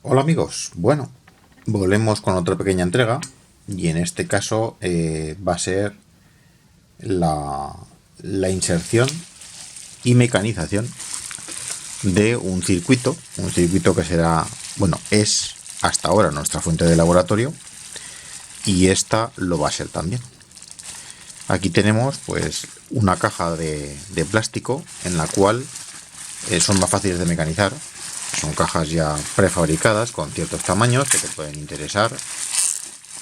Hola amigos, bueno, volvemos con otra pequeña entrega y en este caso va a ser la, la inserción y mecanización de un circuito que será, bueno, es hasta ahora nuestra fuente de laboratorio y esta lo va a ser también. Aquí tenemos pues una caja de plástico en la cual son más fáciles de mecanizar. Son cajas ya prefabricadas con ciertos tamaños que te pueden interesar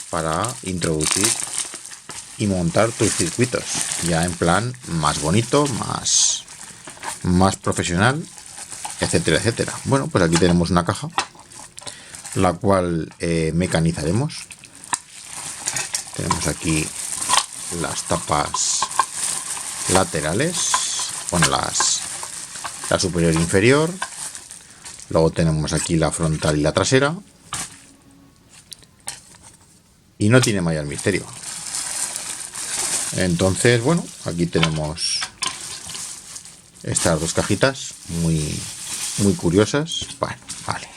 para introducir y montar tus circuitos ya en plan más bonito, más profesional, etcétera, etcétera. Bueno, pues aquí tenemos una caja la cual mecanizaremos. Tenemos aquí las tapas laterales, bueno, la superior e inferior. Luego tenemos aquí la frontal y la trasera. Y no tiene mayor misterio. Entonces, bueno, aquí tenemos estas dos cajitas muy curiosas. Bueno, vale.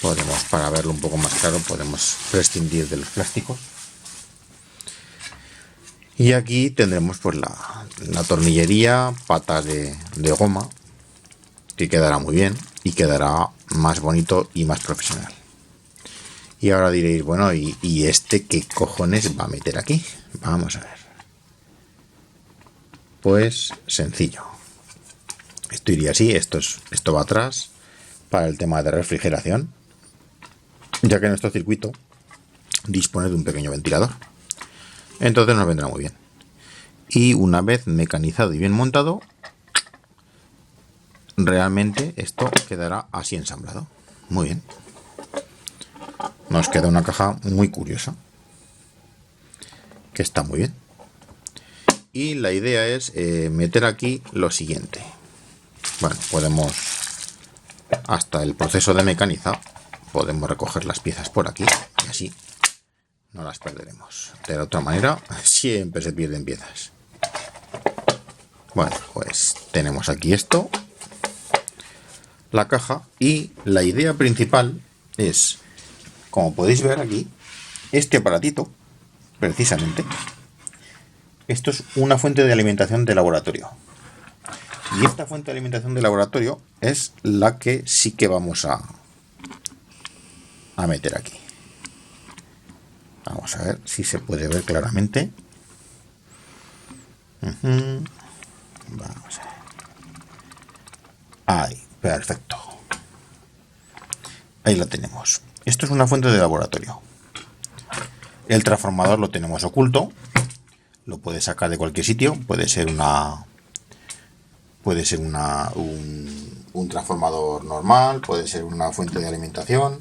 Podemos, para verlo un poco más claro, podemos prescindir de los plásticos. Y aquí tendremos pues la tornillería, patas de goma, que quedará muy bien y quedará más bonito y más profesional. Y ahora diréis, bueno, ¿y este qué cojones va a meter aquí? Vamos a ver. Pues sencillo. Esto iría así, esto va atrás para el tema de refrigeración, ya que nuestro circuito dispone de un pequeño ventilador. Entonces nos vendrá muy bien. Y una vez mecanizado y bien montado, realmente esto quedará así ensamblado. Muy bien. Nos queda una caja muy curiosa, que está muy bien. Y la idea es meter aquí lo siguiente. Bueno, podemos, hasta el proceso de mecanizado, podemos recoger las piezas por aquí y así no las perderemos. De la otra manera, siempre se pierden piezas. Bueno, pues tenemos aquí esto, la caja, y la idea principal es, como podéis ver aquí, este aparatito, precisamente, esto es una fuente de alimentación de laboratorio. Y esta fuente de alimentación de laboratorio es la que sí que vamos a meter aquí. Vamos a ver si se puede ver claramente. Vamos a ver. Ahí, perfecto. Ahí la tenemos. Esto es una fuente de laboratorio. El transformador lo tenemos oculto. Lo puedes sacar de cualquier sitio. Puede ser un transformador normal, puede ser una fuente de alimentación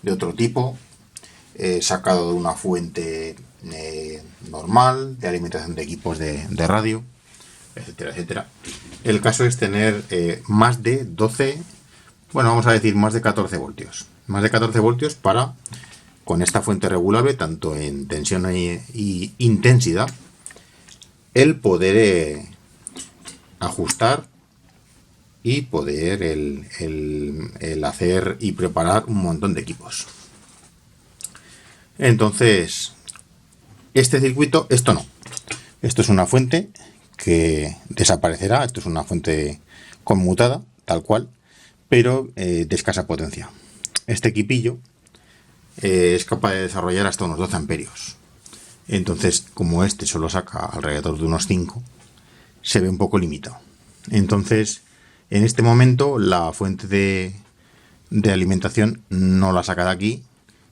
de otro tipo, sacado de una fuente normal de alimentación de equipos de radio, etcétera, etcétera. El caso es tener más de 12, bueno, vamos a decir más de 14 voltios. Más de 14 voltios para, con esta fuente regulable, tanto en tensión y intensidad, el poder ajustar y poder el hacer y preparar un montón de equipos. Entonces, este circuito, esto no. Esto es una fuente que desaparecerá. Esto es una fuente conmutada, tal cual, pero de escasa potencia. Este equipillo es capaz de desarrollar hasta unos 12 amperios. Entonces, como este solo saca alrededor de unos 5, se ve un poco limitado. Entonces, en este momento, la fuente de alimentación no la saca de aquí,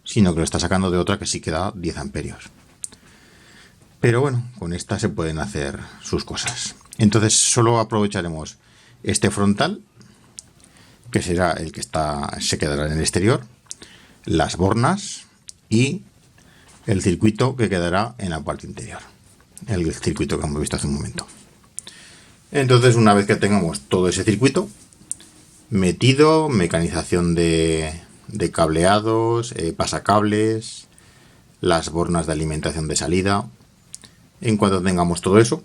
sino que lo está sacando de otra que sí que da 10 amperios. Pero bueno, con esta se pueden hacer sus cosas. Entonces, solo aprovecharemos este frontal, que será el que se quedará en el exterior, las bornas y el circuito que quedará en la parte interior. El circuito que hemos visto hace un momento. Entonces, una vez que tengamos todo ese circuito metido, mecanización de cableados, pasacables, las bornas de alimentación de salida, en cuanto tengamos todo eso,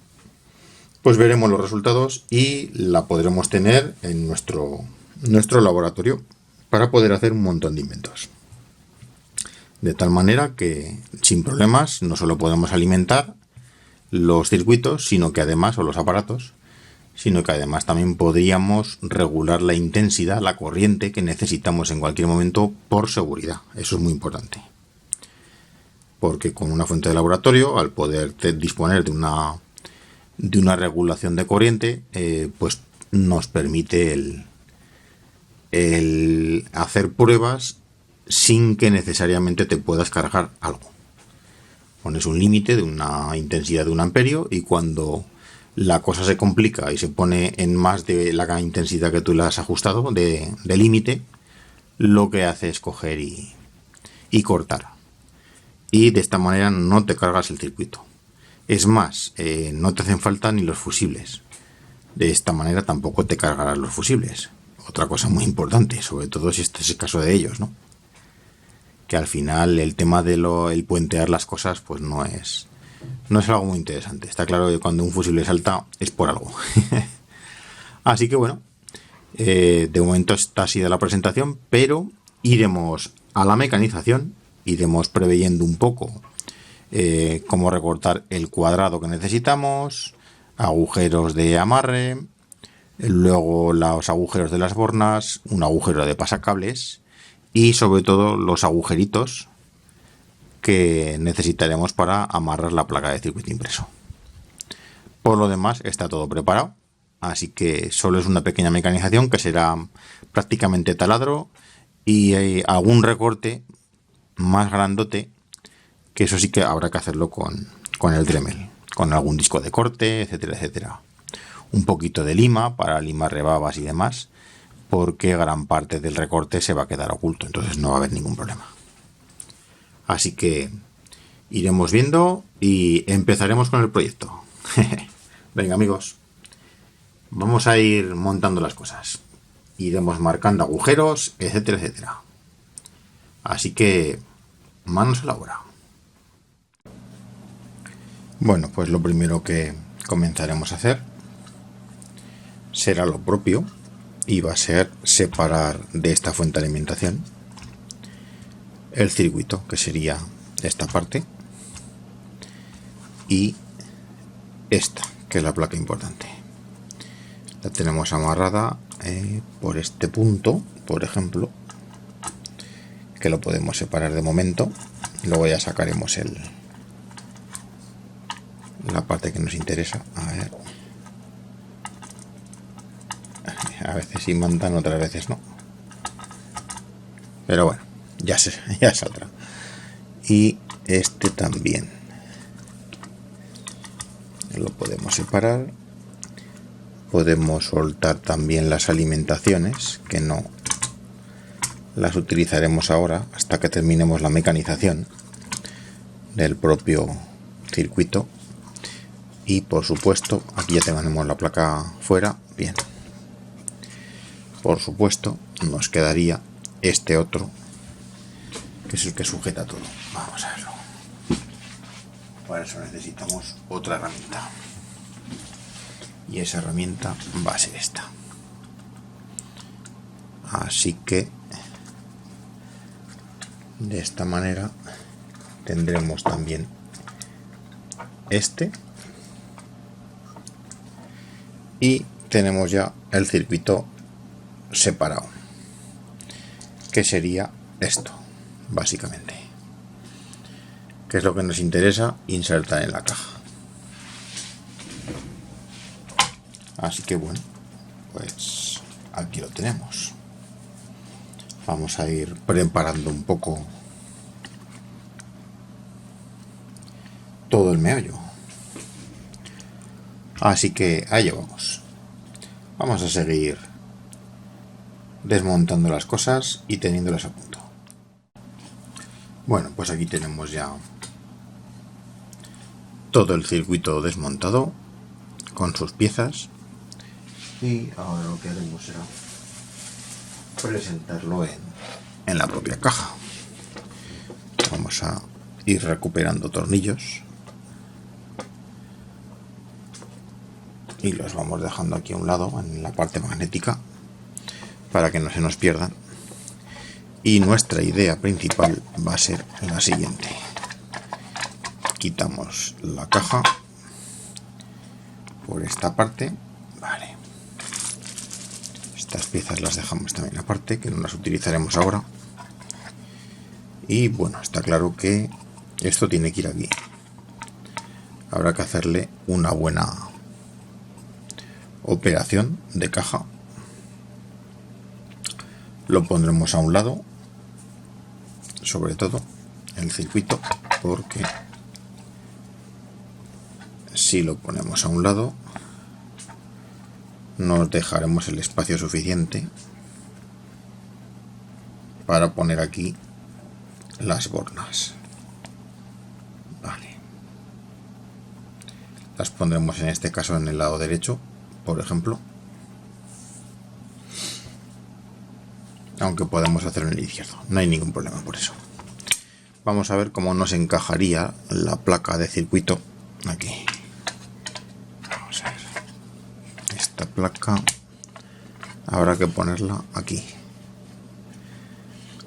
pues veremos los resultados y la podremos tener en nuestro laboratorio para poder hacer un montón de inventos. De tal manera que sin problemas no solo podemos alimentar los circuitos, sino que además, o los aparatos, sino que además también podríamos regular la intensidad, la corriente que necesitamos en cualquier momento por seguridad. Eso es muy importante. Porque con una fuente de laboratorio, al poder disponer de una regulación de corriente, pues nos permite el hacer pruebas sin que necesariamente te puedas cargar algo. Pones un límite de una intensidad de 1 amperio y cuando la cosa se complica y se pone en más de la intensidad que tú le has ajustado de límite, lo que hace es coger y cortar. Y de esta manera no te cargas el circuito. Es más, no te hacen falta ni los fusibles. De esta manera tampoco te cargarás los fusibles. Otra cosa muy importante, sobre todo si este es el caso de ellos, ¿no? Que al final el tema de el puentear las cosas pues no es algo muy interesante. Está claro que cuando un fusible salta es por algo. Así que bueno, de momento está así de la presentación, pero iremos a la mecanización, iremos preveyendo un poco cómo recortar el cuadrado que necesitamos, agujeros de amarre, luego los agujeros de las bornas, un agujero de pasacables y sobre todo los agujeritos que necesitaremos para amarrar la placa de circuito impreso. Por lo demás está todo preparado, así que solo es una pequeña mecanización que será prácticamente taladro y algún recorte más grandote, que eso sí que habrá que hacerlo con el Dremel, con algún disco de corte, etcétera, etcétera. Un poquito de lima para limar rebabas y demás, porque gran parte del recorte se va a quedar oculto, entonces no va a haber ningún problema. Así que iremos viendo y empezaremos con el proyecto. Venga amigos, vamos a ir montando las cosas. Iremos marcando agujeros, etcétera, etcétera. Así que manos a la obra. Bueno, pues lo primero que comenzaremos a hacer será lo propio y va a ser separar de esta fuente de alimentación el circuito, que sería esta parte, y esta, que es la placa importante. La tenemos amarrada por este punto, por ejemplo, que lo podemos separar de momento. Luego ya sacaremos la parte que nos interesa. A veces sí mandan, otras veces no, pero bueno, ya saldrá. Y este también lo podemos separar. Podemos soltar también las alimentaciones, que no las utilizaremos ahora hasta que terminemos la mecanización del propio circuito. Y por supuesto, aquí ya tenemos la placa fuera. Bien, por supuesto nos quedaría este otro, que es el que sujeta todo. Vamos a verlo. Para eso necesitamos otra herramienta, y esa herramienta va a ser esta. Así que de esta manera tendremos también este, y tenemos ya el circuito separado, que sería esto básicamente, que es lo que nos interesa insertar en la caja. Así que bueno, pues aquí lo tenemos. Vamos a ir preparando un poco todo el meollo. Así que allá vamos. Vamos a seguir desmontando las cosas y teniéndolas a punto. Bueno, pues aquí tenemos ya todo el circuito desmontado con sus piezas, y ahora lo que haremos será presentarlo en la propia caja. Vamos a ir recuperando tornillos y los vamos dejando aquí a un lado en la parte magnética para que no se nos pierdan, Y nuestra idea principal va a ser la siguiente. Quitamos la caja por esta parte. Vale. Estas piezas las dejamos también aparte, que no las utilizaremos ahora. Y bueno, está claro que esto tiene que ir aquí. Habrá que hacerle una buena operación de caja. Lo pondremos a un lado, sobre todo el circuito, porque si lo ponemos a un lado nos dejaremos el espacio suficiente para poner aquí las bornas. Vale. Las pondremos en este caso en el lado derecho, por ejemplo, aunque podemos hacerlo en el izquierdo, no hay ningún problema por eso. Vamos a ver cómo nos encajaría la placa de circuito aquí. Vamos a ver. Esta placa habrá que ponerla aquí.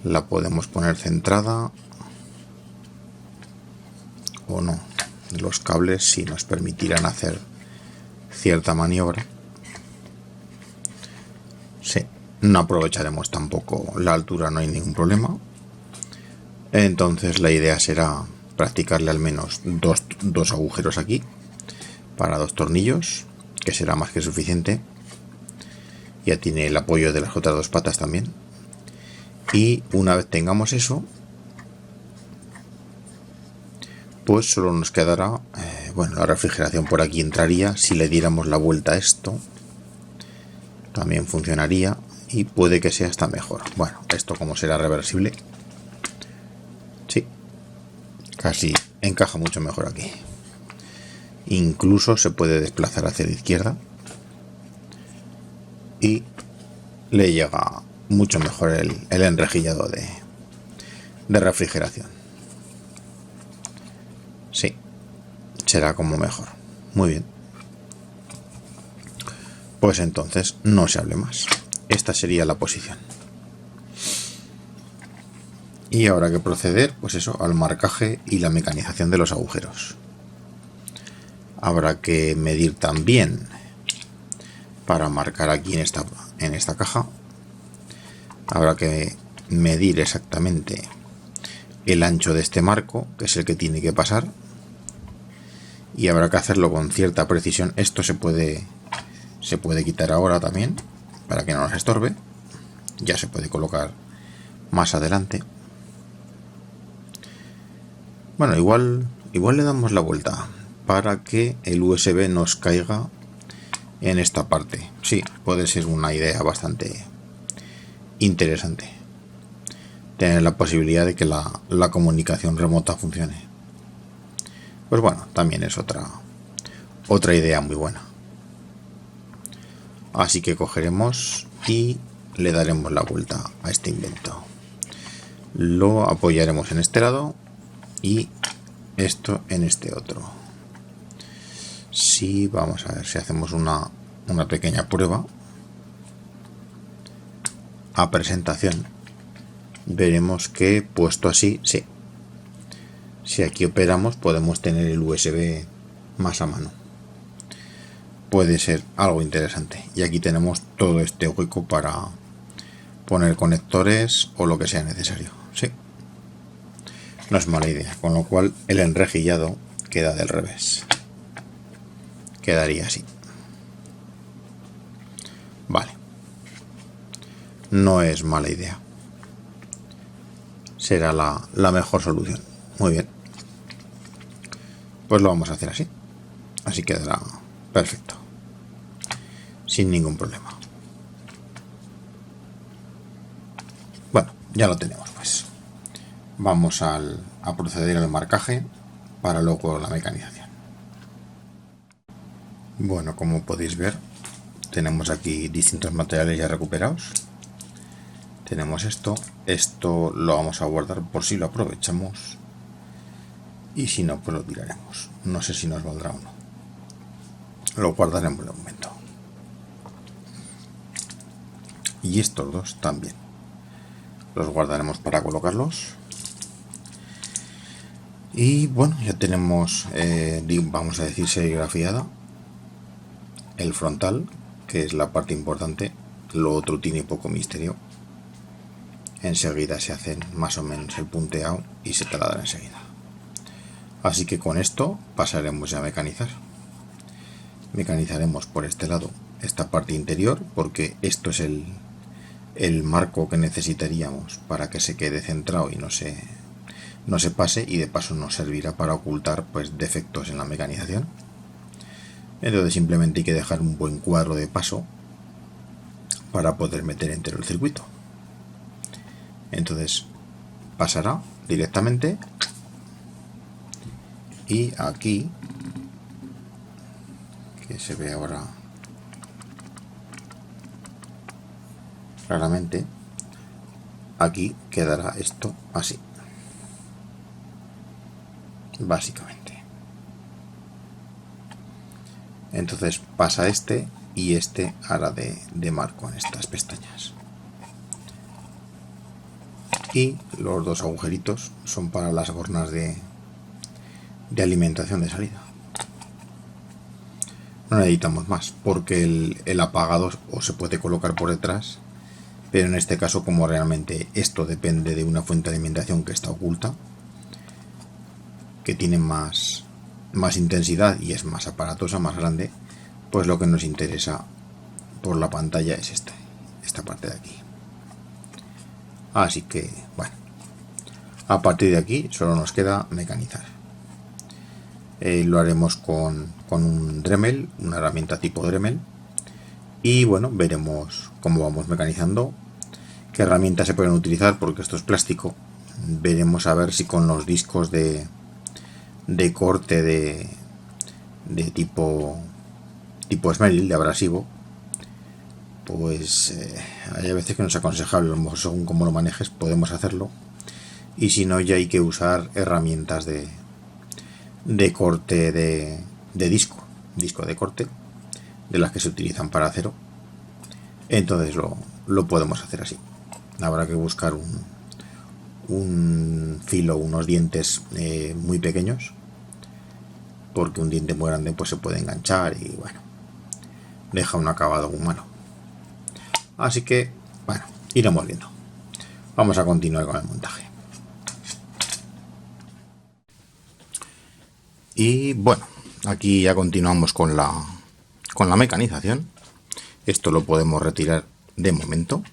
La podemos poner centrada o no. Los cables sí nos permitirán hacer cierta maniobra. Sí, no aprovecharemos tampoco la altura, no hay ningún problema. Entonces la idea será practicarle al menos dos agujeros aquí para 2 tornillos, que será más que suficiente. Ya tiene el apoyo de las otras 2 patas también. Y una vez tengamos eso, pues solo nos quedará, bueno, la refrigeración por aquí entraría. Si le diéramos la vuelta a esto, también funcionaría y puede que sea hasta mejor. Bueno, esto como será reversible, sí, casi encaja mucho mejor aquí. Incluso se puede desplazar hacia la izquierda y le llega mucho mejor el enrejillado de refrigeración. Sí, será como mejor. Muy bien. Pues entonces no se hable más. Esta sería la posición. Y ahora que proceder, pues eso, al marcaje y la mecanización de los agujeros. Habrá que medir también para marcar aquí en esta caja. Habrá que medir exactamente el ancho de este marco, que es el que tiene que pasar. Y habrá que hacerlo con cierta precisión. Esto se puede quitar ahora también, para que no nos estorbe. Ya se puede colocar más adelante. Bueno, igual le damos la vuelta para que el USB nos caiga en esta parte. Sí, puede ser una idea bastante interesante. Tener la posibilidad de que la comunicación remota funcione. Pues bueno, también es otra idea muy buena. Así que cogeremos y le daremos la vuelta a este invento. Lo apoyaremos en este lado y esto en este otro. Sí, vamos a ver si hacemos una pequeña prueba. A presentación veremos que puesto así, sí. Si aquí operamos podemos tener el USB más a mano. Puede ser algo interesante. Y aquí tenemos todo este hueco para poner conectores o lo que sea necesario. Sí. No es mala idea. Con lo cual el enrejillado queda del revés. Quedaría así. Vale. No es mala idea. Será la mejor solución. Muy bien. Pues lo vamos a hacer así. Así quedará perfecto. Sin ningún problema. Bueno, ya lo tenemos pues. Vamos a proceder al marcaje para luego la mecanización. Bueno, como podéis ver, tenemos aquí distintos materiales ya recuperados. Tenemos esto lo vamos a guardar por si lo aprovechamos y si no, pues lo tiraremos. No sé si nos valdrá o no. Lo guardaremos de momento. Y estos dos también. los guardaremos para colocarlos. Y bueno, ya tenemos, vamos a decir, serigrafiada el frontal, que es la parte importante. Lo otro tiene poco misterio. Enseguida se hacen más o menos el punteado y se taladra enseguida. Así que con esto pasaremos ya a mecanizar. Mecanizaremos por este lado esta parte interior, porque esto es el marco que necesitaríamos para que se quede centrado y no se pase, y de paso nos servirá para ocultar pues defectos en la mecanización. Entonces simplemente hay que dejar un buen cuadro de paso para poder meter entero el circuito. Entonces pasará directamente, y aquí, que se ve ahora claramente, aquí quedará esto así, básicamente. Entonces pasa este, y este hará de marco en estas pestañas. Y los dos agujeritos son para las hornas de alimentación de salida. No necesitamos más, porque el apagado o se puede colocar por detrás, pero en este caso, como realmente esto depende de una fuente de alimentación que está oculta, que tiene más intensidad y es más aparatosa, más grande, pues lo que nos interesa por la pantalla es esta parte de aquí. Así que, bueno, a partir de aquí solo nos queda mecanizar. Lo haremos con un Dremel, una herramienta tipo Dremel, y bueno, veremos cómo vamos mecanizando, qué herramientas se pueden utilizar, porque esto es plástico. Veremos a ver si con los discos de corte de tipo Esmeril, de abrasivo, pues hay veces que no es aconsejable, a lo mejor según cómo lo manejes podemos hacerlo, y si no, ya hay que usar herramientas de corte de disco de corte, de las que se utilizan para acero. Entonces lo podemos hacer así. Habrá que buscar un filo, unos dientes muy pequeños, porque un diente muy grande pues se puede enganchar y bueno, deja un acabado humano. Así que bueno, iremos viendo. Vamos a continuar con el montaje. Y bueno, aquí ya continuamos con la mecanización. Esto lo podemos retirar de momento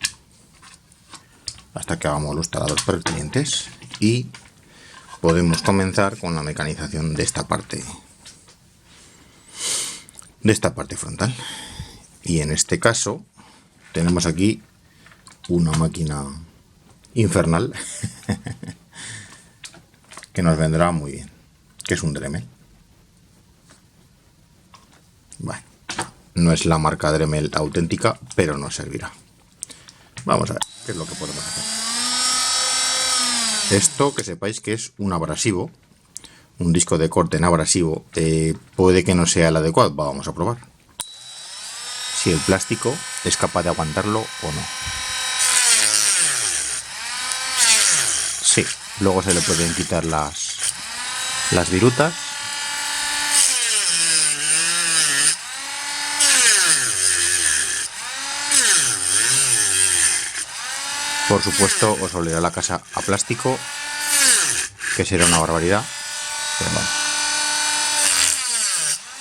hasta que hagamos los taladros pertinentes, y podemos comenzar con la mecanización de esta parte frontal. Y en este caso tenemos aquí una máquina infernal que nos vendrá muy bien, que es un Dremel. Bueno, no es la marca Dremel auténtica, pero nos servirá. Vamos a ver qué es lo que podemos hacer. Esto, que sepáis que es un abrasivo, un disco de corte en abrasivo. Puede que no sea el adecuado, vamos a probar si el plástico es capaz de aguantarlo o no. Sí, luego se le pueden quitar las virutas. Por supuesto, os olerá la casa a plástico, que será una barbaridad, pero bueno.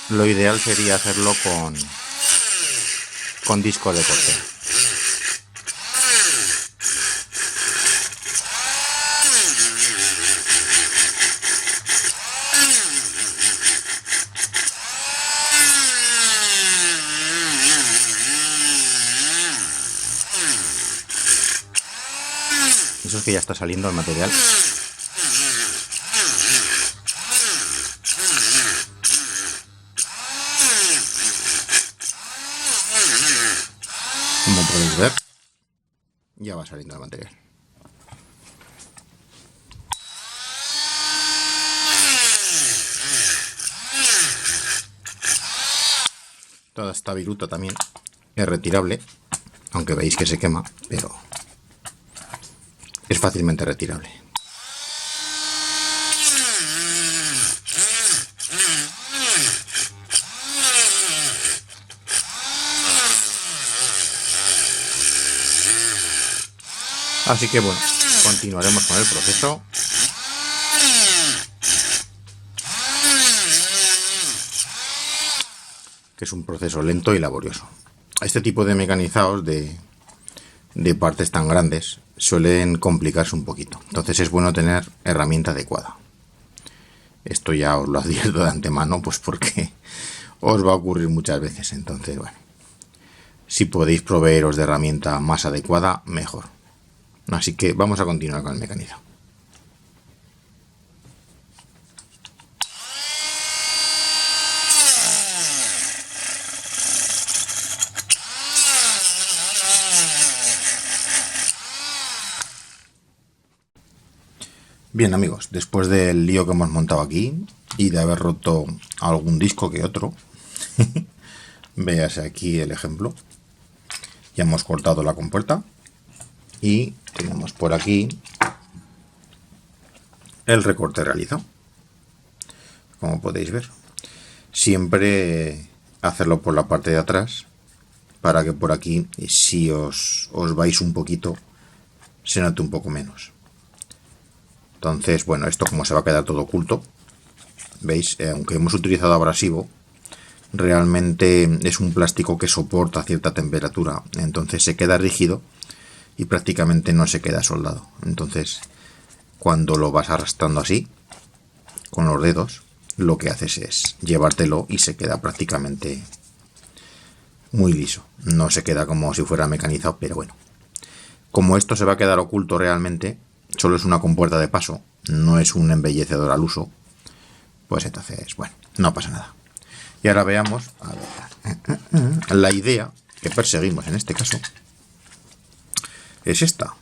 Lo ideal sería hacerlo con disco de corte. Eso es que ya está saliendo el material. Como podéis ver, ya va saliendo el material. Toda esta viruta también es retirable, aunque veis que se quema, pero fácilmente retirable. Así que bueno, continuaremos con el proceso. Que es un proceso lento y laborioso. Este tipo de mecanizados de partes tan grandes suelen complicarse un poquito. Entonces es bueno tener herramienta adecuada. Esto ya os lo advierto de antemano, pues porque os va a ocurrir muchas veces. Entonces, bueno, si podéis proveeros de herramienta más adecuada, mejor. Así que vamos a continuar con el mecanizado. Bien amigos, después del lío que hemos montado aquí y de haber roto algún disco que otro, véase aquí el ejemplo, ya hemos cortado la compuerta y tenemos por aquí el recorte realizado, como podéis ver. Siempre hacerlo por la parte de atrás para que por aquí, si os vais un poquito, se note un poco menos. Entonces, bueno, esto como se va a quedar todo oculto, veis, aunque hemos utilizado abrasivo, realmente es un plástico que soporta cierta temperatura, entonces se queda rígido y prácticamente no se queda soldado. Entonces, cuando lo vas arrastrando así, con los dedos, lo que haces es llevártelo y se queda prácticamente muy liso. No se queda como si fuera mecanizado, pero bueno. Como esto se va a quedar oculto realmente, solo es una compuerta de paso, no es un embellecedor al uso, pues entonces, bueno, no pasa nada. Y ahora veamos, a ver, la idea que perseguimos en este caso es esta.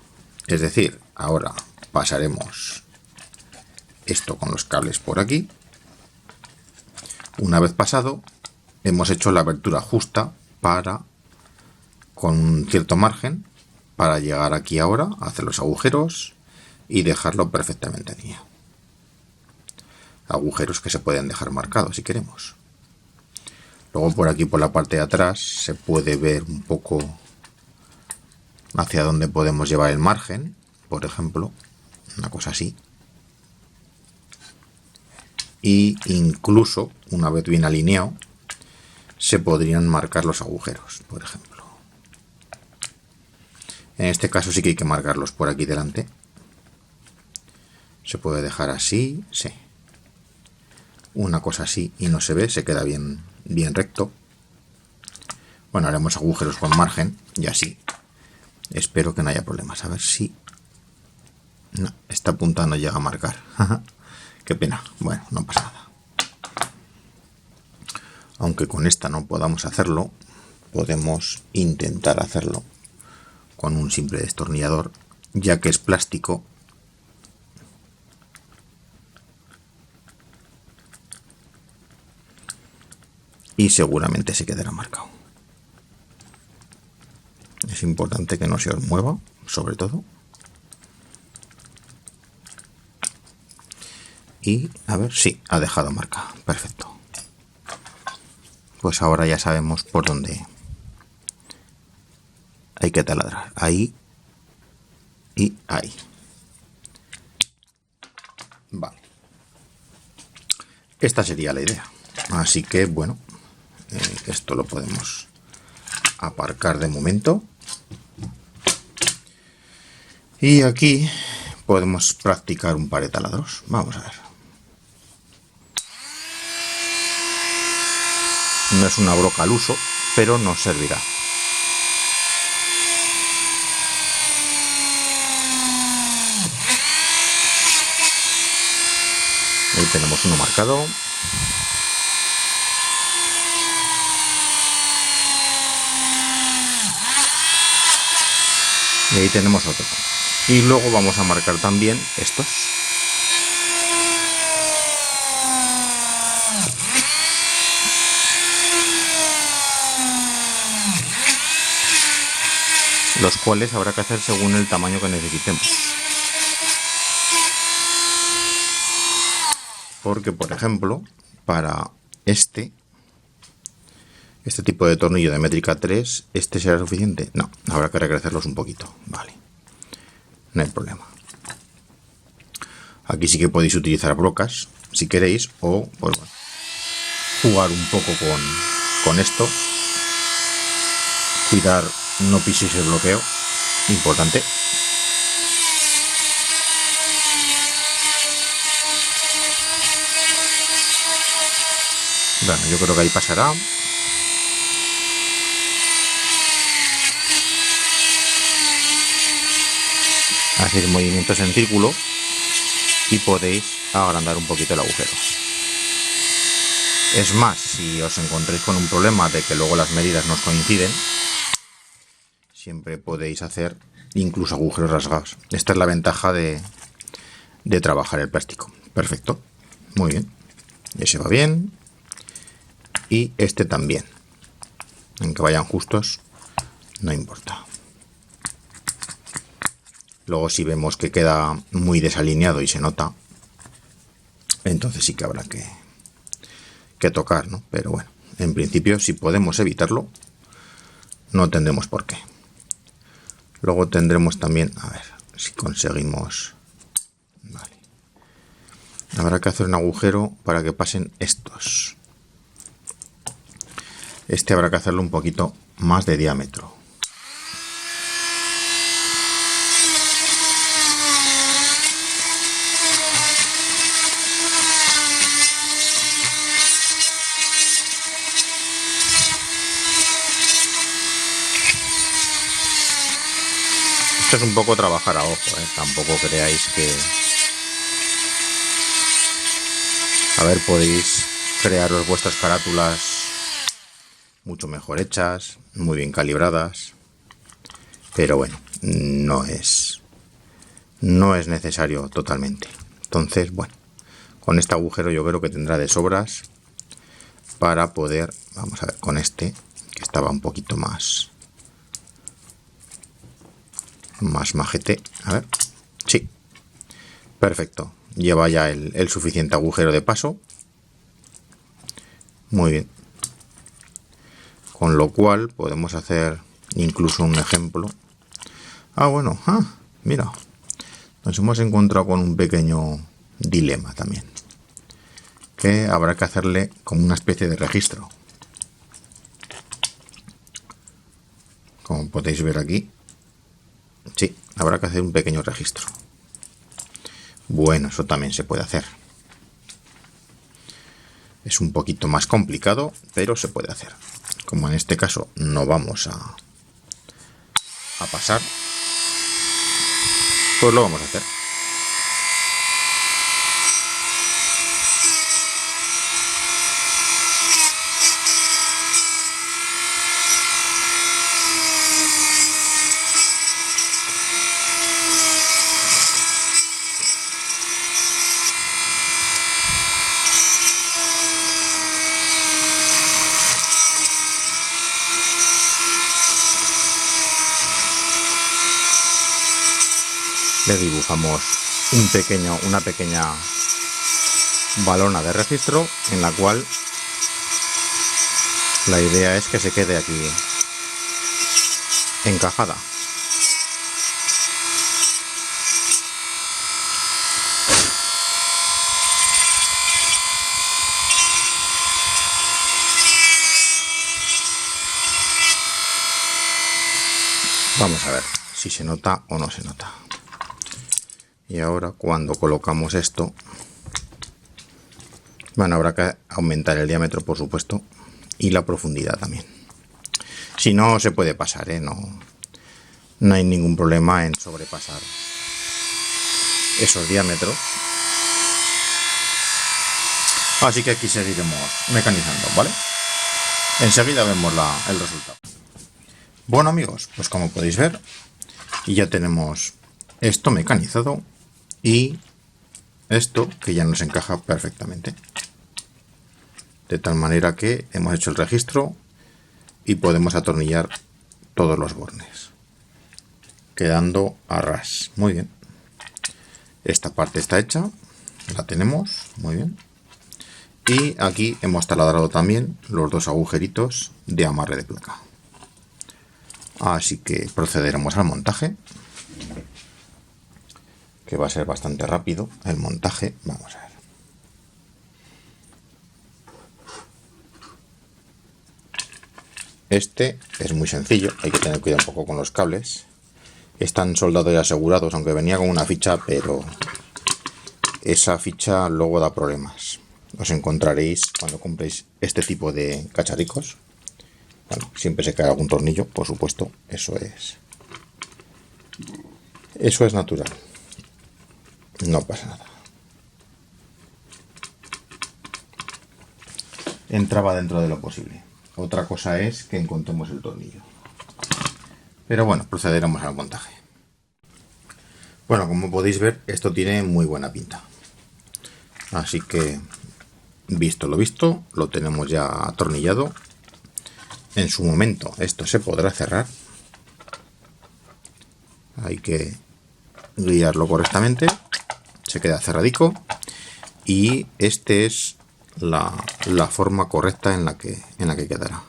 Es decir, ahora pasaremos esto con los cables por aquí. Una vez pasado, hemos hecho la abertura justa para, con un cierto margen, para llegar aquí ahora, hacer los agujeros y dejarlo perfectamente alineado. Agujeros que se pueden dejar marcados si queremos. Luego por aquí, por la parte de atrás, se puede ver un poco hacia dónde podemos llevar el margen, por ejemplo, una cosa así. Y incluso, una vez bien alineado, se podrían marcar los agujeros, por ejemplo. En este caso sí que hay que marcarlos por aquí delante. Se puede dejar así, sí. Una cosa así y no se ve, se queda bien recto. Bueno, haremos agujeros con margen y así. Espero que no haya problemas. A ver si... No, esta punta no llega a marcar. Qué pena. Bueno, no pasa nada. Aunque con esta no podamos hacerlo, podemos intentar hacerlo con un simple destornillador, ya que es plástico. Y seguramente se quedará marcado. Es importante que no se os mueva, sobre todo. Y a ver, sí, ha dejado marca. Perfecto. Pues ahora ya sabemos por dónde hay que taladrar. Ahí y ahí. Vale. Esta sería la idea. Así que, bueno, esto lo podemos aparcar de momento. Y aquí podemos practicar un par de taladros. Vamos a ver. No es una broca al uso, pero nos servirá. Ahí tenemos uno marcado. Y ahí tenemos otro. Y luego vamos a marcar también estos. Los cuales habrá que hacer según el tamaño que necesitemos. porque, por ejemplo, para este tipo de tornillo de métrica 3, ¿este será suficiente? No, habrá que recrecerlos un poquito. Vale, no hay problema. Aquí sí que podéis utilizar brocas, si queréis, o pues, bueno, jugar un poco con esto. Cuidar, no piséis el bloqueo, importante. Bueno, yo creo que ahí pasará. Hacéis movimientos en círculo y podéis agrandar un poquito el agujero. Es más, si os encontréis con un problema de que luego las medidas no coinciden, siempre podéis hacer incluso agujeros rasgados. Esta es la ventaja de trabajar el plástico. Perfecto, muy bien. Ese va bien. Y este también. Aunque vayan justos, no importa. Luego si vemos que queda muy desalineado y se nota, entonces sí que habrá que tocar, ¿no? Pero bueno, en principio si podemos evitarlo, no tendremos por qué. Luego tendremos también, a ver si conseguimos, vale, habrá que hacer un agujero para que pasen estos. Este habrá que hacerlo un poquito más de diámetro. Esto es un poco trabajar a ojo, ¿eh? Tampoco creáis que... A ver, podéis crearos vuestras carátulas mucho mejor hechas, muy bien calibradas, pero bueno, no es necesario totalmente. Entonces, bueno, con este agujero yo creo que tendrá de sobras para poder, vamos a ver, con este, que estaba un poquito más majete, a ver, sí, perfecto, lleva ya el suficiente agujero de paso, muy bien, con lo cual podemos hacer incluso un ejemplo. Bueno, mira, nos hemos encontrado con un pequeño dilema también, que habrá que hacerle como una especie de registro, como podéis ver aquí. Sí, habrá que hacer un pequeño registro. Bueno, eso también se puede hacer. Es un poquito más complicado, pero se puede hacer. Como en este caso no vamos a pasar, pues lo vamos a hacer. Le dibujamos una pequeña balona de registro en la cual la idea es que se quede aquí encajada. Vamos a ver si se nota o no se nota. Y ahora cuando colocamos esto, bueno, habrá que aumentar el diámetro, por supuesto, y la profundidad también. Si no, se puede pasar, no hay ningún problema en sobrepasar esos diámetros. Así que aquí seguiremos mecanizando, ¿vale? Enseguida vemos el resultado. Bueno amigos, pues como podéis ver, ya tenemos esto mecanizado y esto que ya nos encaja perfectamente. De tal manera que hemos hecho el registro y podemos atornillar todos los bornes, quedando a ras. Muy bien. Esta parte está hecha, la tenemos, muy bien. Y aquí hemos taladrado también los dos agujeritos de amarre de placa. Así que procederemos al montaje, que va a ser bastante rápido el montaje. Vamos a ver. Este es muy sencillo, hay que tener cuidado un poco con los cables. Están soldados y asegurados, aunque venía con una ficha, pero esa ficha luego da problemas. Os encontraréis cuando compréis este tipo de cacharricos. Bueno, siempre se cae algún tornillo, por supuesto, eso es natural. No pasa nada. Entraba dentro de lo posible. Otra cosa es que encontremos el tornillo. Pero bueno, procederemos al montaje. Bueno, como podéis ver, esto tiene muy buena pinta. Así que, visto lo visto, lo tenemos ya atornillado. En su momento esto se podrá cerrar. Hay que guiarlo correctamente. Se queda cerradico. Y este es la forma correcta en la que quedará.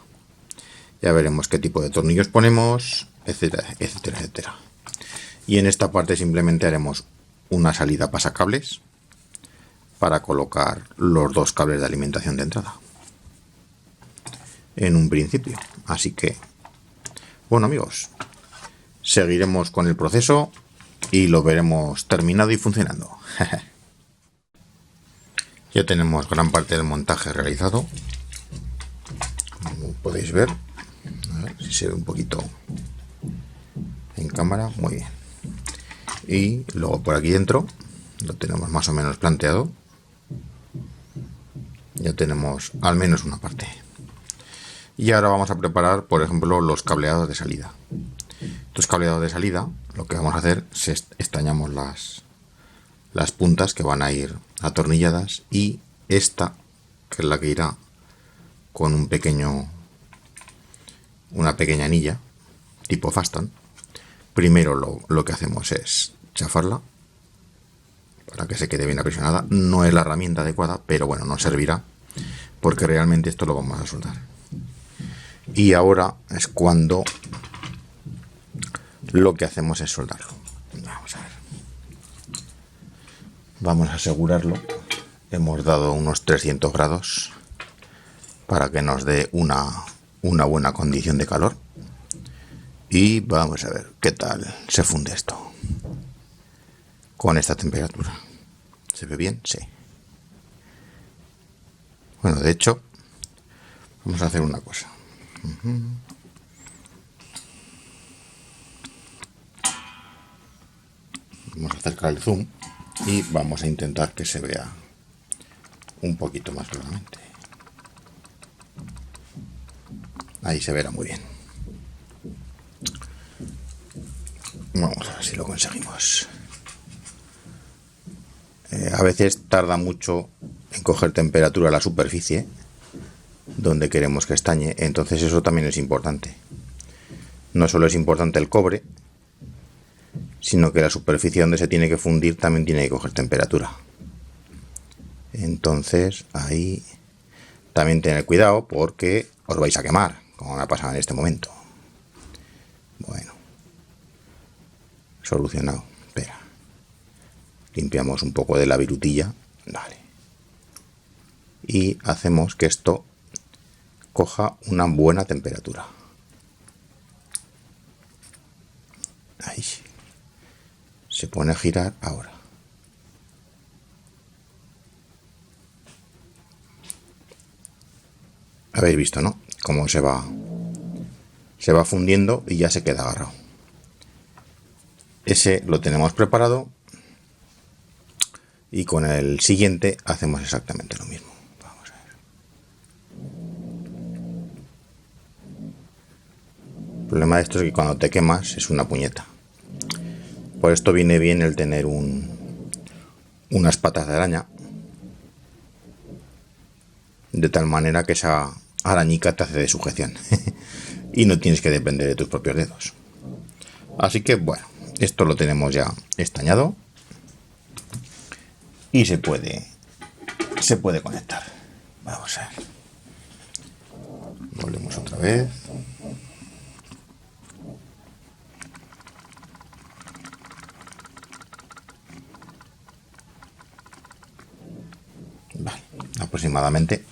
Ya veremos qué tipo de tornillos ponemos, etcétera, etcétera, etcétera. Y en esta parte simplemente haremos una salida pasacables para colocar los dos cables de alimentación de entrada en un principio. Así que, bueno amigos, seguiremos con el proceso y lo veremos terminado y funcionando. Ya tenemos gran parte del montaje realizado, como podéis ver. A ver si se ve un poquito en cámara. Muy bien. Y luego por aquí dentro lo tenemos más o menos planteado. Ya tenemos al menos una parte. Y ahora vamos a preparar, por ejemplo, los cableados de salida. Estos cableados de salida, lo que vamos a hacer es estañamos las puntas que van a ir atornilladas, y esta, que es la que irá con una pequeña anilla tipo Fastan. Primero lo que hacemos es chafarla para que se quede bien aprisionada. No es la herramienta adecuada, pero bueno, nos servirá porque realmente esto lo vamos a soldar. Y ahora es cuando lo que hacemos es soldarlo. Vamos a ver. Vamos a asegurarlo. Hemos dado unos 300 grados para que nos dé una buena condición de calor. Y vamos a ver qué tal se funde esto con esta temperatura. ¿Se ve bien? Sí. Bueno, de hecho, vamos a hacer una cosa. Vamos a acercar el zoom y vamos a intentar que se vea un poquito más claramente. Ahí se verá muy bien. Vamos a ver si lo conseguimos. A veces tarda mucho en coger temperatura la superficie donde queremos que estañe, entonces eso también es importante. No solo es importante el cobre, sino que la superficie donde se tiene que fundir también tiene que coger temperatura. Entonces ahí también tener cuidado porque os vais a quemar, como me ha pasado en este momento. Bueno, solucionado. Espera, limpiamos un poco de la virutilla, vale, y hacemos que esto coja una buena temperatura. Ahí se pone a girar ahora. Habéis visto, ¿no? Cómo se va fundiendo y ya se queda agarrado. Ese lo tenemos preparado y con el siguiente hacemos exactamente lo mismo. Vamos a ver. El problema de esto es que cuando te quemas es una puñeta. Por esto viene bien el tener unas patas de araña, de tal manera que esa arañica te hace de sujeción y no tienes que depender de tus propios dedos. Así que bueno, esto lo tenemos ya estañado y se puede conectar. Vamos a ver. Volvemos otra vez. Vale, aproximadamente.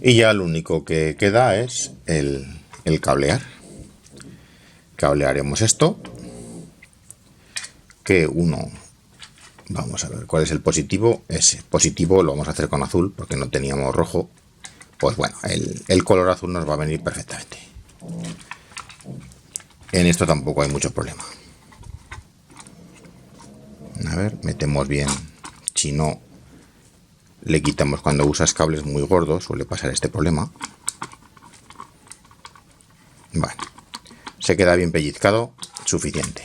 Y ya lo único que queda es el cablear. Cablearemos esto. Que uno, vamos a ver cuál es el positivo. Ese positivo lo vamos a hacer con azul porque no teníamos rojo. Pues bueno, el color azul nos va a venir perfectamente. En esto tampoco hay mucho problema. A ver, metemos bien. Si no, le quitamos. Cuando usas cables muy gordos suele pasar este problema. Vale, se queda bien pellizcado, suficiente.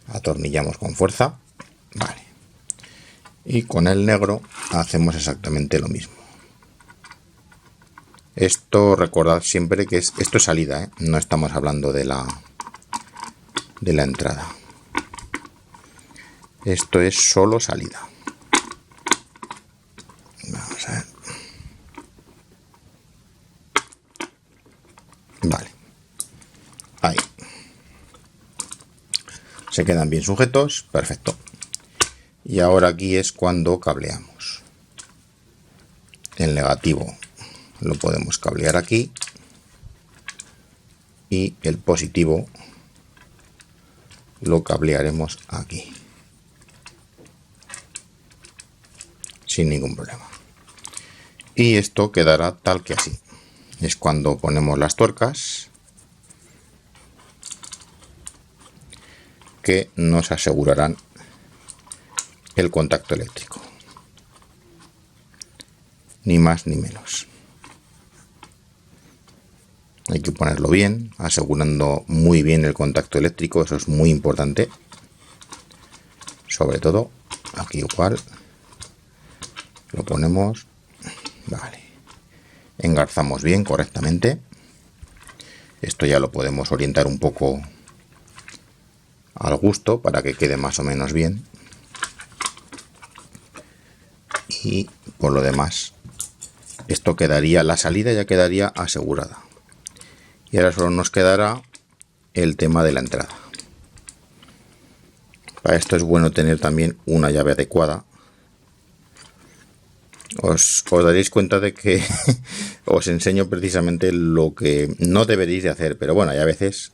Atornillamos con fuerza. Vale, y con el negro hacemos exactamente lo mismo. Esto recordad siempre que esto es salida, ¿eh? No estamos hablando de la entrada. Esto es solo salida. Vamos a ver. Vale. Ahí. Se quedan bien sujetos. Perfecto. Y ahora aquí es cuando cableamos. El negativo lo podemos cablear aquí. Y el positivo lo cablearemos aquí. Sin ningún problema. Y esto quedará tal que así. Es cuando ponemos las tuercas que nos asegurarán el contacto eléctrico. Ni más ni menos. Hay que ponerlo bien, asegurando muy bien el contacto eléctrico. Eso es muy importante. Sobre todo aquí igual. Lo ponemos. Vale. Engarzamos bien, correctamente. Esto ya lo podemos orientar un poco al gusto para que quede más o menos bien. Y por lo demás, esto quedaría, la salida ya quedaría asegurada. Y ahora solo nos quedará el tema de la entrada. Para esto es bueno tener también una llave adecuada. Os daréis cuenta de que os enseño precisamente lo que no deberéis de hacer, pero bueno, hay a veces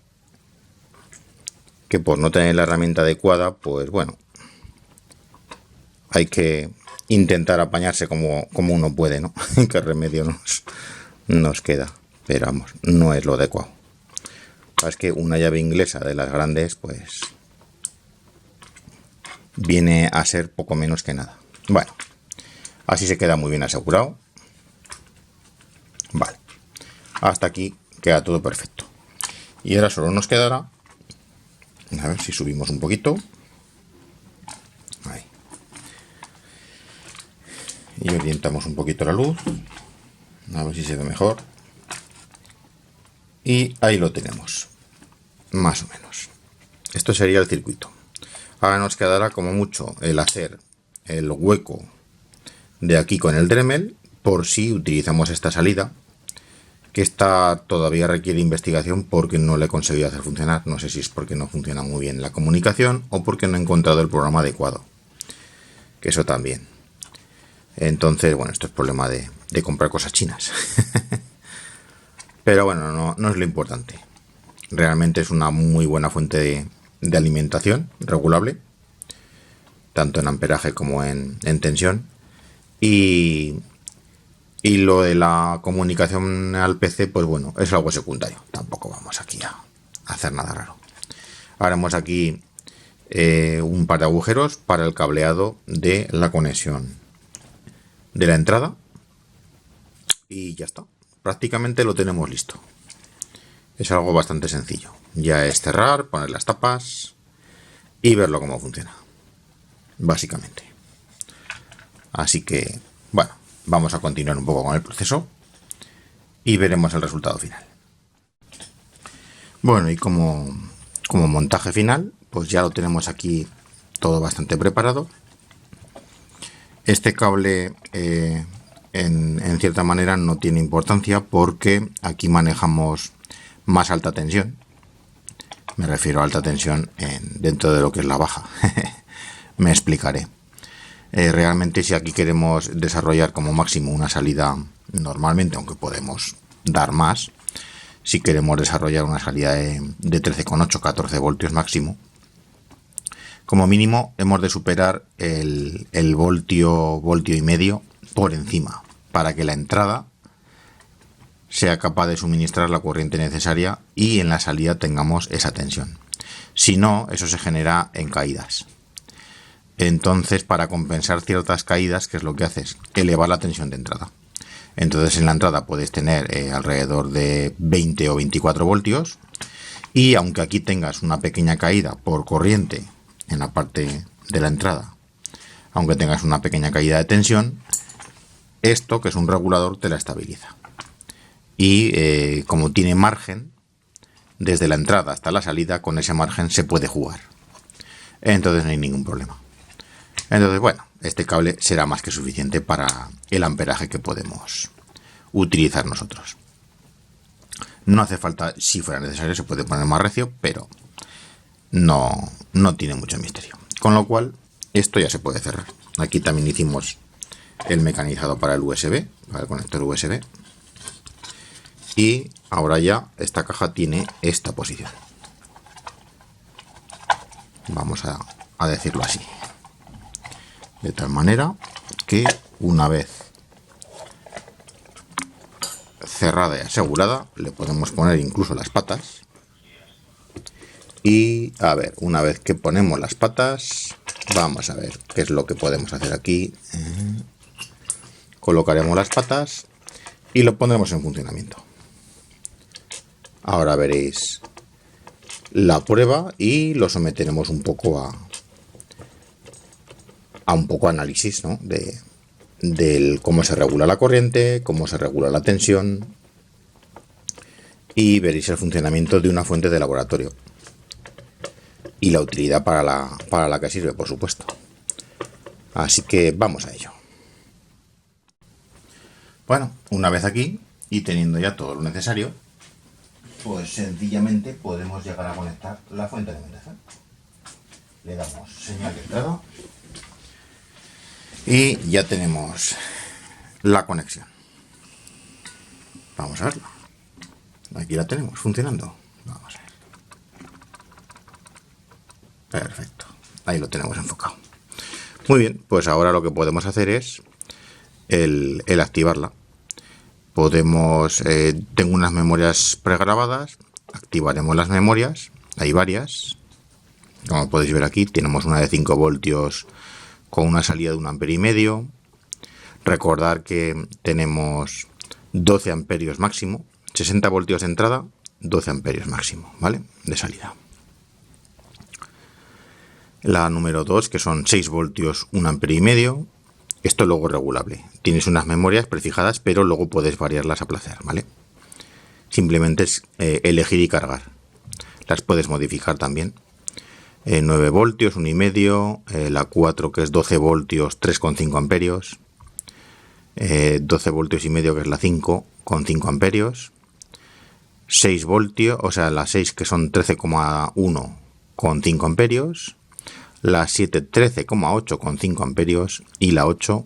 que por no tener la herramienta adecuada, pues bueno, hay que intentar apañarse como uno puede, ¿no? ¿Qué remedio nos queda? Pero vamos, no es lo adecuado. Es que una llave inglesa de las grandes, pues viene a ser poco menos que nada. Bueno, así se queda muy bien asegurado. Vale, hasta aquí queda todo perfecto. Y ahora solo nos quedará, a ver si subimos un poquito. Ahí. Y orientamos un poquito la luz. A ver si se ve mejor. Y ahí lo tenemos. Más o menos. Esto sería el circuito. Ahora nos quedará como mucho el hacer el hueco de aquí con el Dremel, por si utilizamos esta salida, que esta todavía requiere investigación porque no le he conseguido hacer funcionar. No sé si es porque no funciona muy bien la comunicación o porque no he encontrado el programa adecuado, que eso también. Entonces, bueno, esto es problema de comprar cosas chinas. Pero bueno, no es lo importante. Realmente es una muy buena fuente de alimentación regulable, tanto en amperaje como en tensión. Y lo de la comunicación al PC, pues bueno, es algo secundario. Tampoco vamos aquí a hacer nada raro. Haremos aquí un par de agujeros para el cableado de la conexión de la entrada. Y ya está. Prácticamente lo tenemos listo. Es algo bastante sencillo. Ya es cerrar, poner las tapas y verlo cómo funciona. Básicamente. Así que, bueno, vamos a continuar un poco con el proceso y veremos el resultado final. Bueno, y como montaje final, pues ya lo tenemos aquí todo bastante preparado. Este cable en cierta manera no tiene importancia porque aquí manejamos más alta tensión. Me refiero a alta tensión dentro de lo que es la baja. Me explicaré. Realmente si aquí queremos desarrollar como máximo una salida normalmente, aunque podemos dar más, si queremos desarrollar una salida de 13,8, 14 voltios máximo, como mínimo hemos de superar el voltio y medio por encima, para que la entrada sea capaz de suministrar la corriente necesaria y en la salida tengamos esa tensión. Si no, eso se genera en caídas. Entonces, para compensar ciertas caídas, ¿qué es lo que haces? Elevar la tensión de entrada. Entonces, en la entrada puedes tener alrededor de 20 o 24 voltios y aunque aquí tengas una pequeña caída por corriente en la parte de la entrada, aunque tengas una pequeña caída de tensión, esto, que es un regulador, te la estabiliza. Y como tiene margen, desde la entrada hasta la salida, con ese margen se puede jugar. Entonces no hay ningún problema. Entonces, bueno, este cable será más que suficiente para el amperaje que podemos utilizar nosotros. No hace falta, si fuera necesario, se puede poner más recio, pero no tiene mucho misterio. Con lo cual, esto ya se puede cerrar. Aquí también hicimos el mecanizado para el USB, para el conector USB. Y ahora ya esta caja tiene esta posición. Vamos a decirlo así. De tal manera que una vez cerrada y asegurada, le podemos poner incluso las patas. Y a ver, una vez que ponemos las patas, vamos a ver qué es lo que podemos hacer aquí. Colocaremos las patas y lo pondremos en funcionamiento. Ahora veréis la prueba y lo someteremos un poco a un poco análisis, ¿no? del cómo se regula la corriente, cómo se regula la tensión, y veréis el funcionamiento de una fuente de laboratorio y la utilidad para la que sirve, por supuesto. Así que vamos a ello. Bueno, una vez aquí y teniendo ya todo lo necesario, pues sencillamente podemos llegar a conectar la fuente de alimentación. Le damos señal de entrada y ya tenemos la conexión. Vamos a verlo. Aquí la tenemos funcionando. Vamos a ver. Perfecto. Ahí lo tenemos enfocado. Muy bien, pues ahora lo que podemos hacer es el activarla. Podemos, tengo unas memorias pregrabadas, activaremos las memorias, hay varias. Como podéis ver aquí, tenemos una de 5 voltios con una salida de 1,5 amperios. Recordar que tenemos 12 amperios máximo, 60 voltios de entrada, 12 amperios máximo, ¿vale? De salida. La número 2, que son 6 voltios, 1,5 amperios. Esto luego es regulable. Tienes unas memorias prefijadas, pero luego puedes variarlas a placer, ¿vale? Simplemente es elegir y cargar. Las puedes modificar también. 9 voltios, 1,5. La 4, que es 12 voltios, 3,5 amperios. 12 voltios y medio, que es la 5, con 5 amperios. 6 voltios, o sea, la 6, que son 13,1 con 5 amperios. La 7, 13,8 con 5 amperios. Y la 8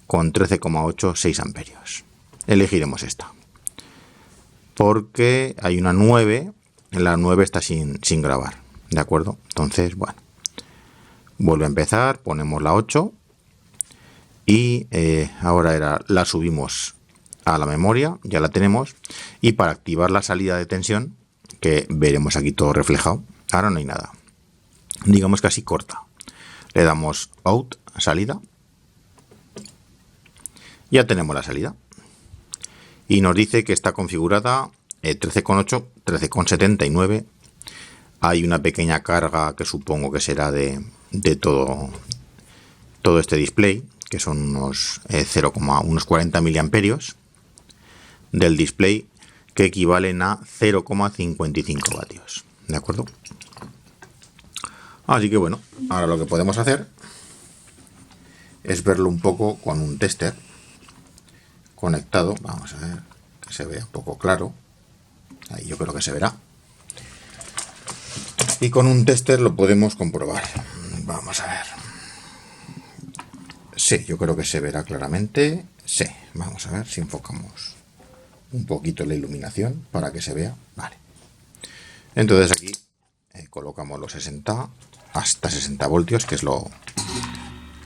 con 13,8, 6 amperios. Elegiremos esta. Porque hay una 9, la 9 está sin grabar. ¿De acuerdo? Entonces, bueno. Vuelve a empezar, ponemos la 8. Y ahora la subimos a la memoria, ya la tenemos. Y para activar la salida de tensión, que veremos aquí todo reflejado, ahora no hay nada. Digamos que así corta. Le damos out, salida. Ya tenemos la salida. Y nos dice que está configurada 13,8, 13,79. Hay una pequeña carga que supongo que será de todo este display, que son unos 40 miliamperios del display, que equivalen a 0,55 vatios. ¿De acuerdo? Así que bueno, ahora lo que podemos hacer es verlo un poco con un tester conectado. Vamos a ver que se vea un poco claro. Ahí yo creo que se verá. Y con un tester lo podemos comprobar. Vamos a ver. Sí, yo creo que se verá claramente. Sí, vamos a ver si enfocamos un poquito la iluminación para que se vea. Vale. Entonces aquí colocamos los 60 hasta 60 voltios, que es lo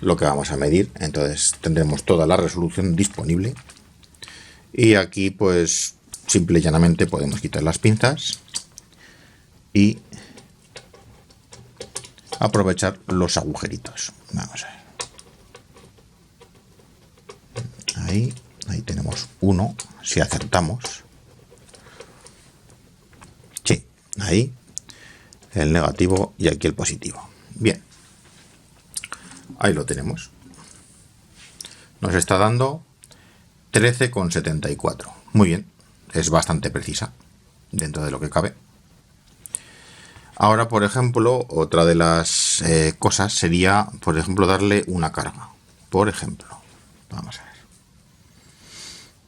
que vamos a medir. Entonces tendremos toda la resolución disponible. Y aquí pues simple y llanamente podemos quitar las pinzas y aprovechar los agujeritos. Vamos a ver. Ahí tenemos uno, si acertamos. Sí, ahí el negativo y aquí el positivo. Bien, ahí lo tenemos. Nos está dando 13,74. Muy bien, es bastante precisa dentro de lo que cabe. Ahora, por ejemplo, otra de las cosas sería, por ejemplo, darle una carga. Por ejemplo, vamos a ver.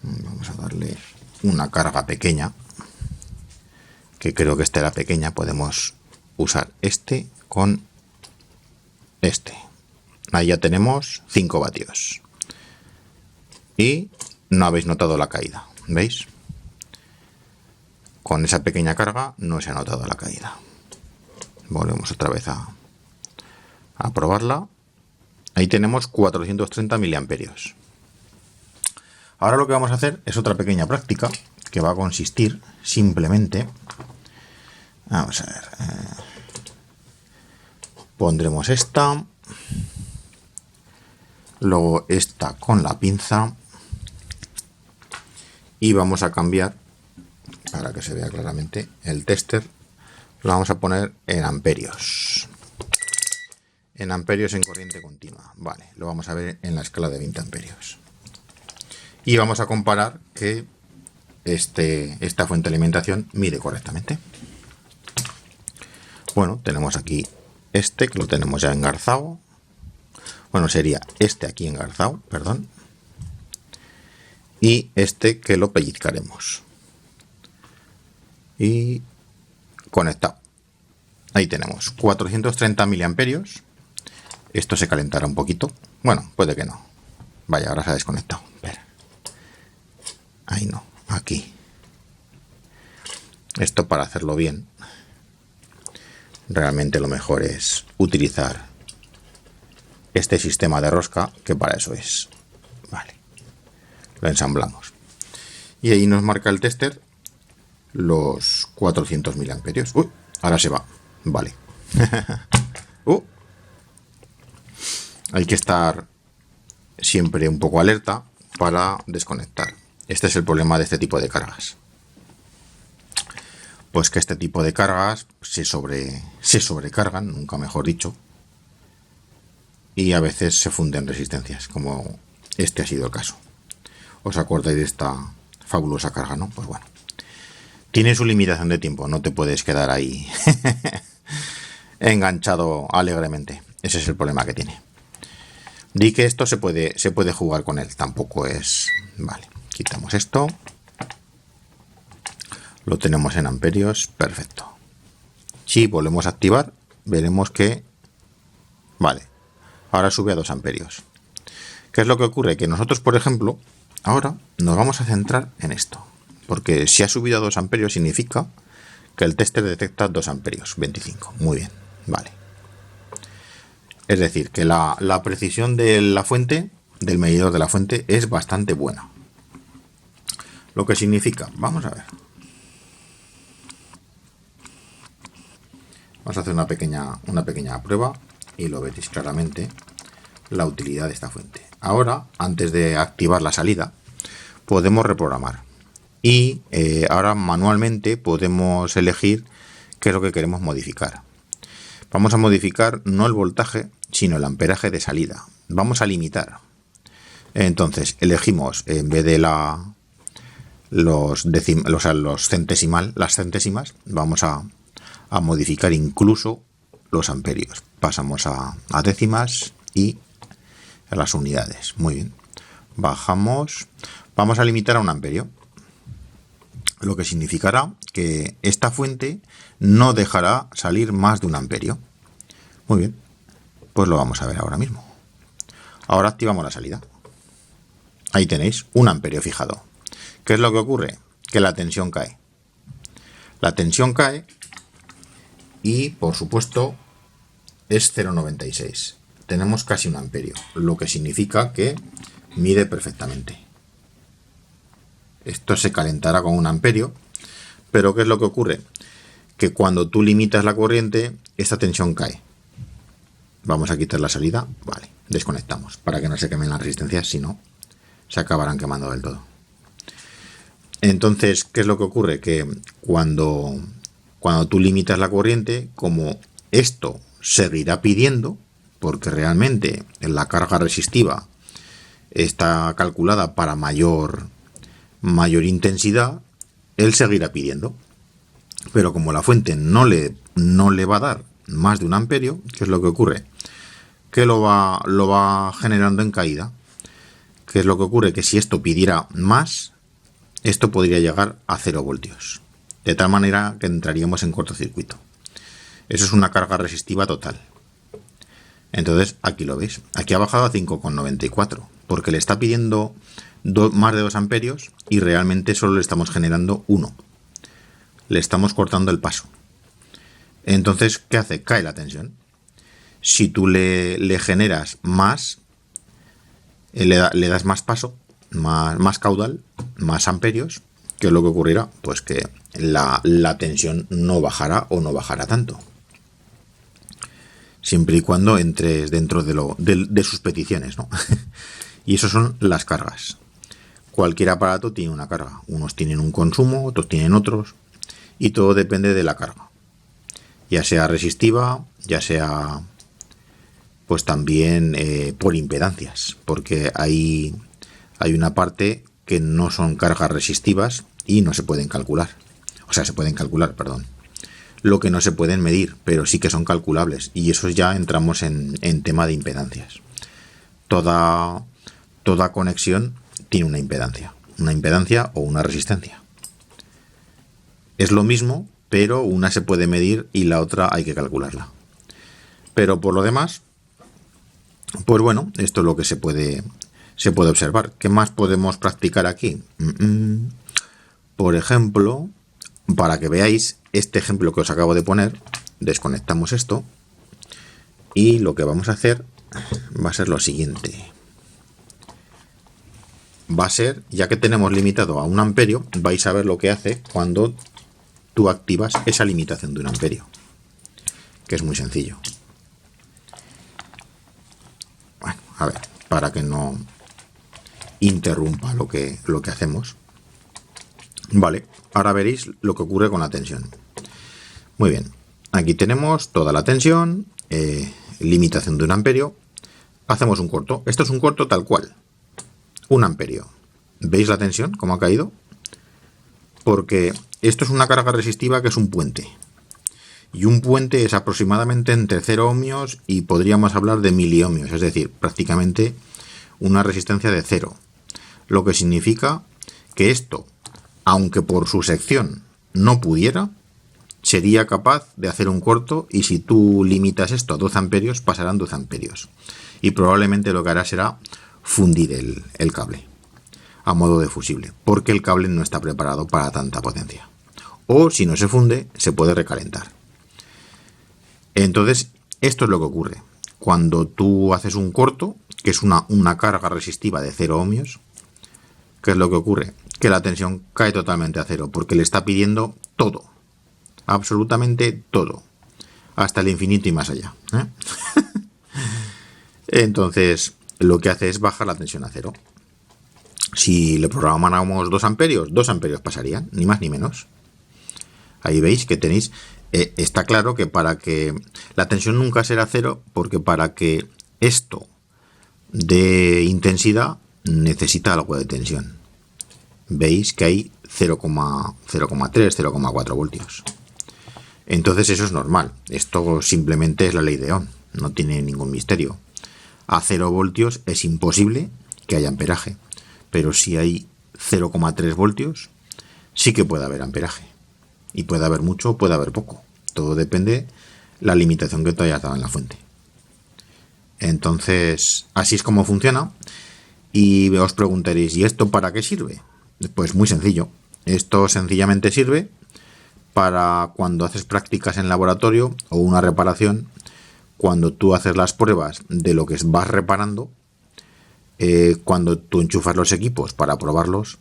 Vamos a darle una carga pequeña, que creo que esta era pequeña. Podemos usar este con este. Ahí ya tenemos 5 vatios. Y no habéis notado la caída, ¿veis? Con esa pequeña carga no se ha notado la caída. Volvemos otra vez a probarla. Ahí tenemos 430 miliamperios. Ahora lo que vamos a hacer es otra pequeña práctica que va a consistir simplemente... Vamos a ver. Pondremos esta. Luego esta con la pinza. Y vamos a cambiar, para que se vea claramente, el tester. Lo vamos a poner en amperios. En amperios en corriente continua. Vale, lo vamos a ver en la escala de 20 amperios. Y vamos a comparar que esta fuente de alimentación mide correctamente. Bueno, tenemos aquí que lo tenemos ya engarzado. Bueno, sería este aquí engarzado, perdón. Y que lo pellizcaremos. Y conectado. Ahí tenemos 430 miliamperios. Esto se calentará un poquito. Bueno, puede que no. Vaya, ahora se ha desconectado. Espera. Ahí no, aquí. Esto, para hacerlo bien, realmente lo mejor es utilizar este sistema de rosca, que para eso es. Vale. Lo ensamblamos. Y ahí nos marca el tester los 400 miliamperios. Uy, ahora se va. Vale. Hay que estar siempre un poco alerta para desconectar. Este es el problema de este tipo de cargas. Pues que este tipo de cargas se sobrecargan, nunca mejor dicho, y a veces se funden resistencias, como este ha sido el caso. ¿Os acordáis de esta fabulosa carga, no? Pues bueno. Tiene su limitación de tiempo, no te puedes quedar ahí enganchado alegremente. Ese es el problema que tiene. Di que esto se puede jugar con él, tampoco es... Vale, quitamos esto. Lo tenemos en amperios, perfecto. Si volvemos a activar, veremos que... Vale, ahora sube a 2 amperios. ¿Qué es lo que ocurre? Que nosotros, por ejemplo, ahora nos vamos a centrar en esto. Porque si ha subido a 2 amperios significa que el tester detecta 2 amperios, 25. Muy bien, vale. Es decir, que la precisión de la fuente, del medidor de la fuente, es bastante buena. Lo que significa, vamos a ver. Vamos a hacer una pequeña prueba y lo veréis claramente la utilidad de esta fuente. Ahora, antes de activar la salida, podemos reprogramar. Y ahora manualmente podemos elegir qué es lo que queremos modificar. Vamos a modificar no el voltaje, sino el amperaje de salida. Vamos a limitar. Entonces elegimos, en vez de las centésimas, vamos a modificar incluso los amperios. Pasamos a décimas y a las unidades. Muy bien. Bajamos. Vamos a limitar a 1 amperio. Lo que significará que esta fuente no dejará salir más de 1 amperio. Muy bien. Pues lo vamos a ver ahora mismo. Ahora activamos la salida. Ahí tenéis 1 amperio fijado. ¿Qué es lo que ocurre? Que la tensión cae. La tensión cae y, por supuesto, es 0,96. Tenemos casi 1 amperio, lo que significa que mide perfectamente. Esto se calentará con 1 amperio, pero ¿qué es lo que ocurre? Que cuando tú limitas la corriente, esta tensión cae. Vamos a quitar la salida, vale, desconectamos, para que no se quemen las resistencias, si no, se acabarán quemando del todo. Entonces, ¿qué es lo que ocurre? Que cuando tú limitas la corriente, como esto seguirá pidiendo, porque realmente la carga resistiva está calculada para mayor intensidad, él seguirá pidiendo. Pero como la fuente no le va a dar más de 1 amperio, ¿qué es lo que ocurre? Que lo va generando en caída. ¿Qué es lo que ocurre? Que si esto pidiera más, esto podría llegar a 0 voltios. De tal manera que entraríamos en cortocircuito. Eso es una carga resistiva total. Entonces, aquí lo veis. Aquí ha bajado a 5,94. Porque le está pidiendo más de 2 amperios y realmente solo le estamos generando 1. Le estamos cortando el paso. Entonces, ¿qué hace? Cae la tensión. Si tú le generas más, le das más paso, más caudal, más amperios, ¿qué es lo que ocurrirá? Pues que la tensión no bajará o no bajará tanto. Siempre y cuando entres dentro de sus peticiones, ¿no? Y eso son las cargas. Cualquier aparato tiene una carga. Unos tienen un consumo, otros tienen otros. Y todo depende de la carga. Ya sea resistiva, ya sea pues también por impedancias. Porque hay una parte que no son cargas resistivas y no se pueden calcular. O sea, se pueden calcular, perdón. Lo que no se pueden medir, pero sí que son calculables. Y eso ya entramos en tema de impedancias. Toda conexión tiene una impedancia o una resistencia. Es lo mismo, pero una se puede medir y la otra hay que calcularla. Pero por lo demás, pues bueno, esto es lo que se puede observar. ¿Qué más podemos practicar aquí? Por ejemplo, para que veáis este ejemplo que os acabo de poner, desconectamos esto y lo que vamos a hacer va a ser lo siguiente. Va a ser, ya que tenemos limitado a 1 amperio, vais a ver lo que hace cuando tú activas esa limitación de 1 amperio, que es muy sencillo. Bueno, a ver, para que no interrumpa lo que hacemos. Vale, ahora veréis lo que ocurre con la tensión. Muy bien, aquí tenemos toda la tensión, limitación de 1 amperio. Hacemos un corto. Esto es un corto tal cual. 1 amperio. ¿Veis la tensión? ¿Cómo ha caído? Porque esto es una carga resistiva que es un puente. Y un puente es aproximadamente entre 0 ohmios y podríamos hablar de miliohmios. Es decir, prácticamente una resistencia de 0. Lo que significa que esto, aunque por su sección no pudiera, sería capaz de hacer un corto, y si tú limitas esto a 12 amperios, pasarán 12 amperios. Y probablemente lo que hará será fundir el cable a modo de fusible, porque el cable no está preparado para tanta potencia. O si no se funde, se puede recalentar. Entonces, esto es lo que ocurre. Cuando tú haces un corto, que es una carga resistiva de 0 ohmios, ¿qué es lo que ocurre? Que la tensión cae totalmente a 0, porque le está pidiendo todo. Absolutamente todo. Hasta el infinito y más allá. Entonces, lo que hace es bajar la tensión a 0. Si le programáramos 2 amperios, 2 amperios pasarían, ni más ni menos. Ahí veis que tenéis... está claro que para que la tensión nunca será 0, porque para que esto de intensidad necesita algo de tensión. Veis que hay 0,3, 0,4 voltios. Entonces eso es normal. Esto simplemente es la ley de Ohm, no tiene ningún misterio. A 0 voltios es imposible que haya amperaje, pero si hay 0,3 voltios, sí que puede haber amperaje. Y puede haber mucho o puede haber poco. Todo depende la limitación que te hayas dado en la fuente. Entonces, así es como funciona. Y os preguntaréis, ¿y esto para qué sirve? Pues muy sencillo. Esto sencillamente sirve para cuando haces prácticas en laboratorio o una reparación, cuando tú haces las pruebas de lo que vas reparando, cuando tú enchufas los equipos para probarlos,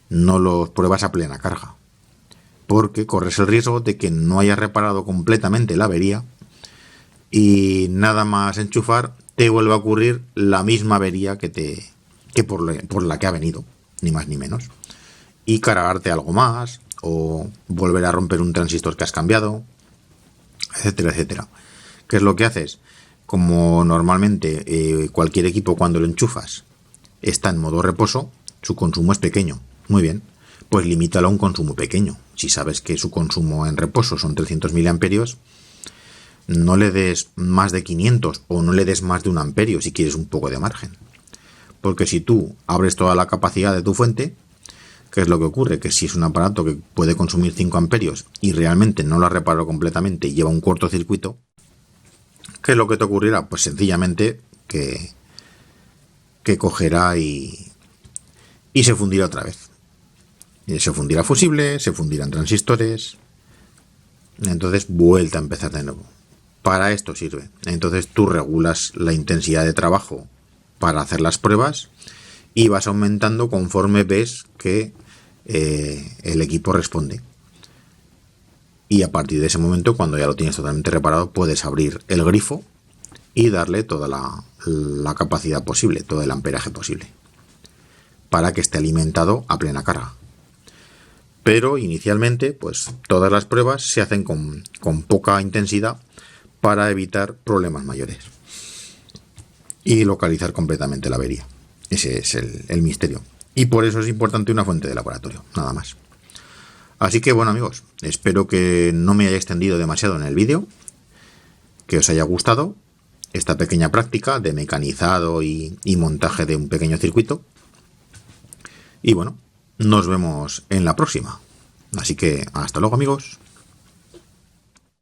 no los pruebas a plena carga, porque corres el riesgo de que no hayas reparado completamente la avería y nada más enchufar te vuelve a ocurrir la misma avería que por la que ha venido, ni más ni menos, y cargarte algo más o volver a romper un transistor que has cambiado, etcétera, etcétera. ¿Qué es lo que haces? Como normalmente cualquier equipo cuando lo enchufas está en modo reposo, su consumo es pequeño. Muy bien, pues limítalo a un consumo pequeño. Si sabes que su consumo en reposo son 300 miliamperios, no le des más de 500 o no le des más de 1 amperio si quieres un poco de margen. Porque si tú abres toda la capacidad de tu fuente, ¿qué es lo que ocurre? Que si es un aparato que puede consumir 5 amperios y realmente no lo has reparado completamente y lleva un cortocircuito, ¿qué es lo que te ocurrirá? Pues sencillamente que cogerá y se fundirá otra vez. Y se fundirá fusible, se fundirán transistores. Entonces vuelta a empezar de nuevo. Para esto sirve. Entonces tú regulas la intensidad de trabajo para hacer las pruebas y vas aumentando conforme ves que el equipo responde. Y a partir de ese momento, cuando ya lo tienes totalmente reparado, puedes abrir el grifo y darle toda la capacidad posible, todo el amperaje posible, para que esté alimentado a plena carga. Pero inicialmente, pues todas las pruebas se hacen con poca intensidad para evitar problemas mayores y localizar completamente la avería. Ese es el misterio. Y por eso es importante una fuente de laboratorio, nada más. Así que bueno, amigos, espero que no me haya extendido demasiado en el vídeo, que os haya gustado esta pequeña práctica de mecanizado y montaje de un pequeño circuito. Y bueno, nos vemos en la próxima. Así que hasta luego, amigos.